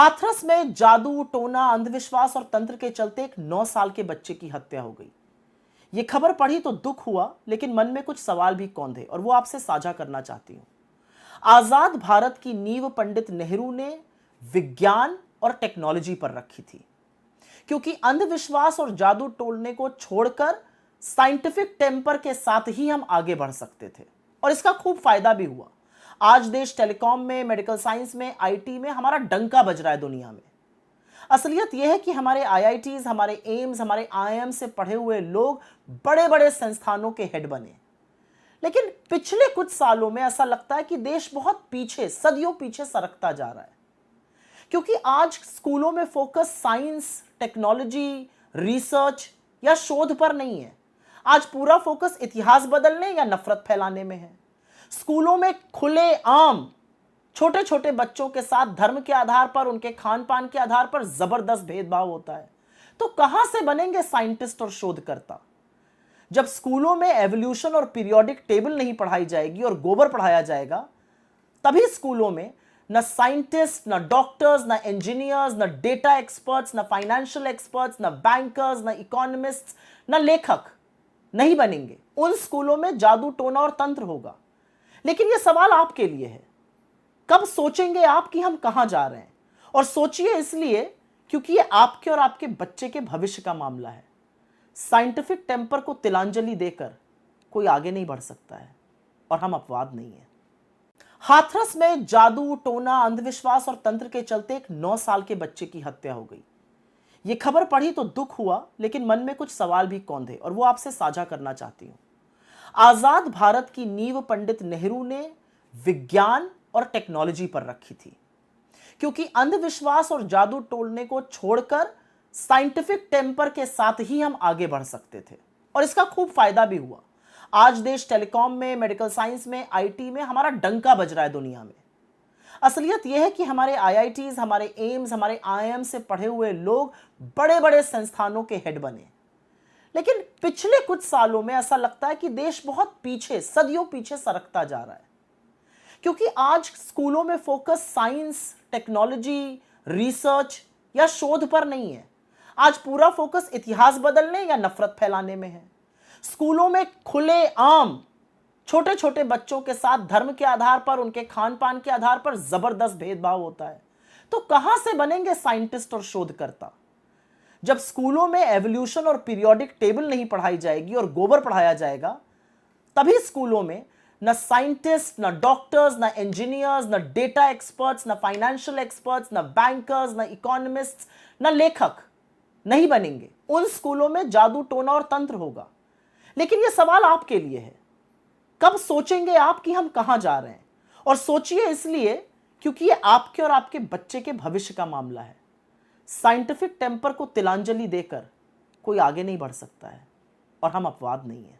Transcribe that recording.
हाथरस में जादू, टोना, अंधविश्वास और तंत्र के चलते एक 9 साल के बच्चे की हत्या हो गई। ये खबर पढ़ी तो दुख हुआ, लेकिन मन में कुछ सवाल भी कौंधे और वो आपसे साझा करना चाहती हूं। आजाद भारत की नींव पंडित नेहरू ने विज्ञान और टेक्नोलॉजी पर रखी थी, क्योंकि अंधविश्वास और जादू टोलने को छोड़कर साइंटिफिक टेम्पर के साथ ही हम आगे बढ़ सकते थे, और इसका खूब फायदा भी हुआ। आज देश टेलीकॉम में, मेडिकल साइंस में, आईटी में हमारा डंका बज रहा है दुनिया में। असलियत यह है कि हमारे आईआईटीज, हमारे एम्स, हमारे आईआईएम से पढ़े हुए लोग बड़े बड़े संस्थानों के हेड बने। लेकिन पिछले कुछ सालों में ऐसा लगता है कि देश बहुत पीछे, सदियों पीछे सरकता जा रहा है, क्योंकि आज स्कूलों में फोकस साइंस, टेक्नोलॉजी, रिसर्च या शोध पर नहीं है। आज पूरा फोकस इतिहास बदलने या नफरत फैलाने में है। स्कूलों में खुले आम छोटे छोटे बच्चों के साथ धर्म के आधार पर, उनके खान पान के आधार पर जबरदस्त भेदभाव होता है। तो कहां से बनेंगे साइंटिस्ट और शोधकर्ता? जब स्कूलों में एवोल्यूशन और पीरियोडिक टेबल नहीं पढ़ाई जाएगी और गोबर पढ़ाया जाएगा, तभी स्कूलों में न साइंटिस्ट, न डॉक्टर्स, न इंजीनियर्स, न डेटा एक्सपर्ट्स, न फाइनेंशियल एक्सपर्ट्स, न बैंकर्स, न इकोनॉमिस्ट, न लेखक नहीं बनेंगे। उन स्कूलों में जादू, टोना और तंत्र होगा। लेकिन यह सवाल आपके लिए है, कब सोचेंगे आप कि हम कहां जा रहे हैं? और सोचिए इसलिए क्योंकि यह आपके और आपके बच्चे के भविष्य का मामला है। साइंटिफिक टेम्पर को तिलांजलि देकर कोई आगे नहीं बढ़ सकता है, और हम अपवाद नहीं है। हाथरस में जादू, टोना, अंधविश्वास और तंत्र के चलते एक 9 साल के बच्चे की हत्या हो गई। यह खबर पढ़ी तो दुख हुआ, लेकिन मन में कुछ सवाल भी कौंधे और वो आपसे साझा करना चाहती हूं। आजाद भारत की नींव पंडित नेहरू ने विज्ञान और टेक्नोलॉजी पर रखी थी, क्योंकि अंधविश्वास और जादू टोलने को छोड़कर साइंटिफिक टेम्पर के साथ ही हम आगे बढ़ सकते थे, और इसका खूब फायदा भी हुआ। आज देश टेलीकॉम में, मेडिकल साइंस में, आईटी में हमारा डंका बज रहा है दुनिया में। असलियत यह है कि हमारे आईआईटीज, हमारे एम्स, हमारे आईआईएम से पढ़े हुए लोग बड़े बड़े संस्थानों के हेड बने। लेकिन पिछले कुछ सालों में ऐसा लगता है कि देश बहुत पीछे, सदियों पीछे सरकता जा रहा है, क्योंकि आज स्कूलों में फोकस साइंस, टेक्नोलॉजी, रिसर्च या शोध पर नहीं है। आज पूरा फोकस इतिहास बदलने या नफरत फैलाने में है। स्कूलों में खुले आम छोटे छोटे बच्चों के साथ धर्म के आधार पर, उनके खान पान के आधार पर जबरदस्त भेदभाव होता है। तो कहां से बनेंगे साइंटिस्ट और शोधकर्ता? जब स्कूलों में एवोल्यूशन और पीरियोडिक टेबल नहीं पढ़ाई जाएगी और गोबर पढ़ाया जाएगा, तभी स्कूलों में न साइंटिस्ट, न डॉक्टर्स, न इंजीनियर्स, न डेटा एक्सपर्ट्स, न फाइनेंशियल एक्सपर्ट्स, न बैंकर्स, न इकोनॉमिस्ट, न लेखक नहीं बनेंगे। उन स्कूलों में जादू, टोना और तंत्र होगा। लेकिन यह सवाल आपके लिए है, कब सोचेंगे आप कि हम कहां जा रहे हैं? और सोचिए इसलिए क्योंकि यह आपके और आपके बच्चे के भविष्य का मामला है। साइंटिफिक टेम्पर को तिलांजलि देकर कोई आगे नहीं बढ़ सकता है, और हम अपवाद नहीं है।